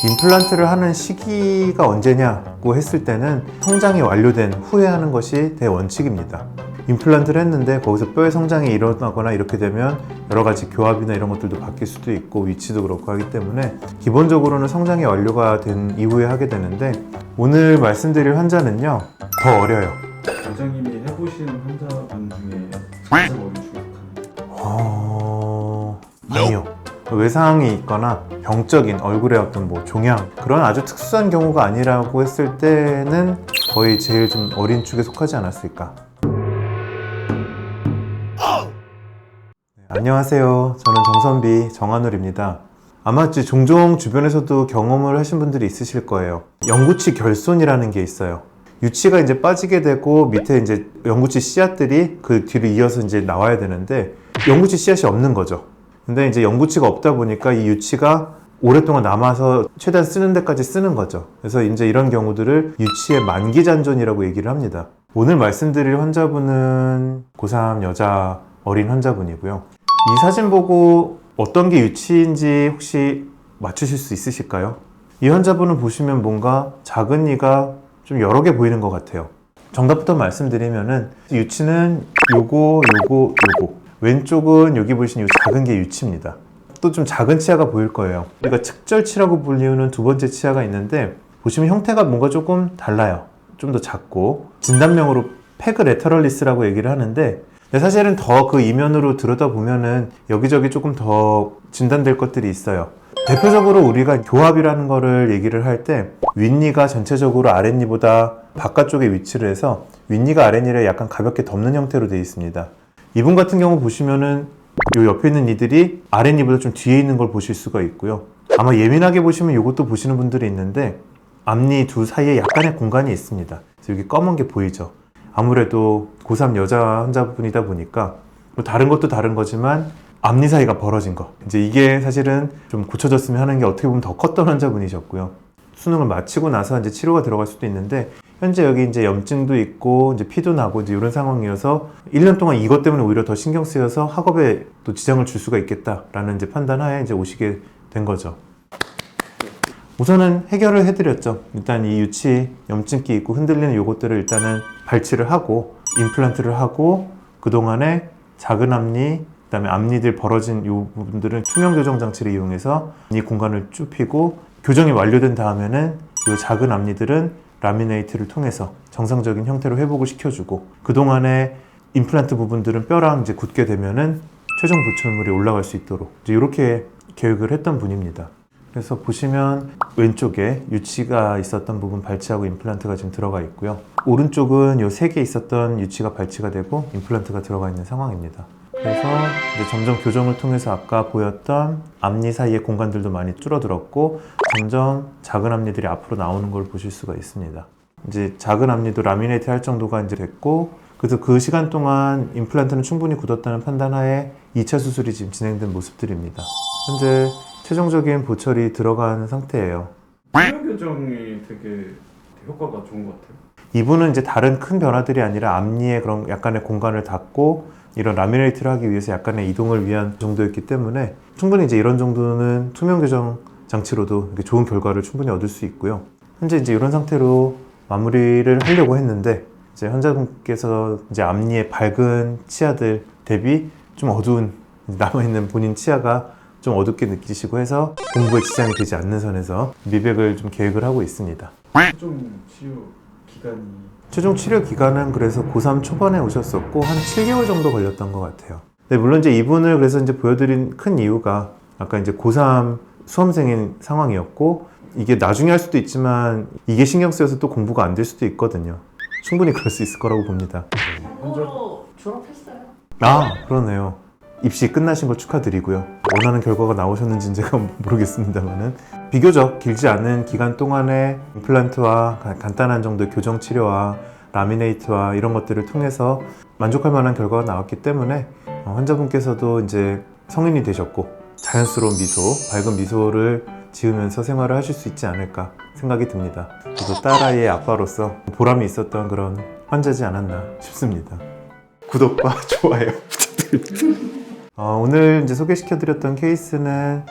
임플란트를 하는 시기가 언제냐고 했을 때는 성장이 완료된 후에 하는 것이 대원칙입니다. 임플란트를 했는데 거기서 뼈의 성장이 일어나거나 이렇게 되면 여러 가지 교합이나 이런 것들도 바뀔 수도 있고 위치도 그렇고 하기 때문에 기본적으로는 성장이 완료가 된 이후에 하게 되는데, 오늘 말씀드릴 환자는요 더 어려요. 원장님이 해보신 환자분 중에 가장 어린 추격하는 아니요. 외상이 있거나 병적인 얼굴의 어떤 뭐 종양, 그런 아주 특수한 경우가 아니라고 했을 때는 거의 제일 좀 어린 축에 속하지 않았을까. 안녕하세요. 저는 정선비 정한울입니다. 아마 종종 주변에서도 경험을 하신 분들이 있으실 거예요. 영구치 결손이라는 게 있어요. 유치가 이제 빠지게 되고 밑에 이제 영구치 씨앗들이 그 뒤로 이어서 이제 나와야 되는데 영구치 씨앗이 없는 거죠. 근데 이제 영구치가 없다 보니까 이 유치가 오랫동안 남아서 최대한 쓰는 데까지 쓰는 거죠. 그래서 이제 이런 경우들을 유치의 만기잔존이라고 얘기를 합니다. 오늘 말씀드릴 환자분은 고3 여자 어린 환자분이고요. 이 사진 보고 어떤 게 유치인지 혹시 맞추실 수 있으실까요? 이 환자분은 보시면 뭔가 작은 이가 좀 여러 개 보이는 것 같아요. 정답부터 말씀드리면은 유치는 요거 왼쪽은 여기 보시는 이 작은 게 유치입니다. 또 좀 작은 치아가 보일 거예요. 우리가 측절치라고 불리우는 두 번째 치아가 있는데 보시면 형태가 뭔가 조금 달라요. 좀 더 작고 진단명으로 페그 레터럴리스라고 얘기를 하는데, 사실은 더 그 이면으로 들여다보면은 여기저기 조금 더 진단될 것들이 있어요. 대표적으로 우리가 교합이라는 거를 얘기를 할 때 윗니가 전체적으로 아랫니보다 바깥쪽에 위치를 해서 윗니가 아랫니를 약간 가볍게 덮는 형태로 되어 있습니다. 이분 같은 경우 보시면은 요 옆에 있는 이들이 아랫니보다 좀 뒤에 있는 걸 보실 수가 있고요. 아마 예민하게 보시면 이것도 보시는 분들이 있는데 앞니 두 사이에 약간의 공간이 있습니다. 그래서 여기 검은 게 보이죠. 아무래도 고3 여자 환자분이다 보니까 뭐 다른 것도 다른 거지만 앞니 사이가 벌어진 거, 이제 이게 사실은 좀 고쳐졌으면 하는 게 어떻게 보면 더 컸던 환자분이셨고요. 수능을 마치고 나서 이제 치료가 들어갈 수도 있는데 현재 여기 이제 염증도 있고 이제 피도 나고 이제 이런 상황이어서 1년 동안 이것 때문에 오히려 더 신경 쓰여서 학업에 또 지장을 줄 수가 있겠다라는 이제 판단하에 이제 오시게 된 거죠. 우선은 해결을 해드렸죠. 일단 이 유치, 염증기 있고 흔들리는 요것들을 일단은 발치를 하고 임플란트를 하고, 그동안에 작은 앞니, 그다음에 앞니들 벌어진 요 부분들은 투명 교정 장치를 이용해서 이 공간을 좁히고, 교정이 완료된 다음에는 요 작은 앞니들은 라미네이트를 통해서 정상적인 형태로 회복을 시켜주고, 그동안에 임플란트 부분들은 뼈랑 이제 굳게 되면은 최종 보철물이 올라갈 수 있도록 이제 이렇게 계획을 했던 분입니다. 그래서 보시면 왼쪽에 유치가 있었던 부분 발치하고 임플란트가 지금 들어가 있고요. 오른쪽은 요 3개 있었던 유치가 발치가 되고 임플란트가 들어가 있는 상황입니다. 그래서 이제 점점 교정을 통해서 아까 보였던 앞니 사이의 공간들도 많이 줄어들었고 점점 작은 앞니들이 앞으로 나오는 걸 보실 수가 있습니다. 이제 작은 앞니도 라미네이트 할 정도가 이제 됐고, 그래서 그 시간 동안 임플란트는 충분히 굳었다는 판단하에 2차 수술이 지금 진행된 모습들입니다. 현재 최종적인 보철이 들어간 상태예요. 투명 교정이 되게 효과가 좋은 것 같아요. 이분은 이제 다른 큰 변화들이 아니라 앞니에 그런 약간의 공간을 닫고 이런 라미네이트를 하기 위해서 약간의 이동을 위한 정도였기 때문에 충분히 이제 이런 정도는 투명 교정 장치로도 이렇게 좋은 결과를 충분히 얻을 수 있고요. 현재 이제 이런 상태로 마무리를 하려고 했는데 이제 환자분께서 이제 앞니의 밝은 치아들 대비 좀 어두운 남아있는 본인 치아가 좀 어둡게 느끼시고 해서 공부에 지장이 되지 않는 선에서 미백을 좀 계획을 하고 있습니다. 최종 치료 기간이 최종 치료 기간은 그래서 고3 초반에 오셨었고 한 7개월 정도 걸렸던 것 같아요. 네, 물론 이제 이분을 그래서 이제 보여드린 큰 이유가 아까 이제 고3 수험생인 상황이었고, 이게 나중에 할 수도 있지만 이게 신경 쓰여서 또 공부가 안 될 수도 있거든요. 충분히 그럴 수 있을 거라고 봅니다. 참고로 졸업했어요. 아, 그러네요. 입시 끝나신 걸 축하드리고요. 원하는 결과가 나오셨는지는 제가 모르겠습니다만은 비교적 길지 않은 기간 동안에 임플란트와 간단한 정도의 교정 치료와 라미네이트와 이런 것들을 통해서 만족할 만한 결과가 나왔기 때문에 환자분께서도 이제 성인이 되셨고 자연스러운 미소, 밝은 미소를 지으면서 생활을 하실 수 있지 않을까 생각이 듭니다. 저도 딸아이의 아빠로서 보람이 있었던 그런 환자지 않았나 싶습니다. 구독과 좋아요 부탁드립니다. 오늘 이제 소개시켜드렸던 케이스는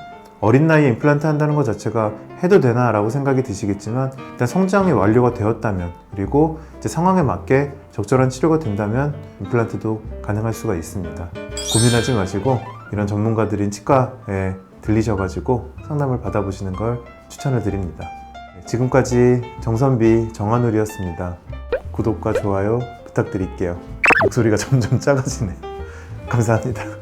어린 나이에 임플란트 한다는 것 자체가 해도 되나 라고 생각이 드시겠지만 일단 성장이 완료가 되었다면 그리고 이제 상황에 맞게 적절한 치료가 된다면 임플란트도 가능할 수가 있습니다. 고민하지 마시고 이런 전문가들인 치과에 들리셔가지고 상담을 받아보시는 걸 추천을 드립니다. 지금까지 정선비 정한울이었습니다. 구독과 좋아요 부탁드릴게요. 목소리가 점점 작아지네요. 감사합니다.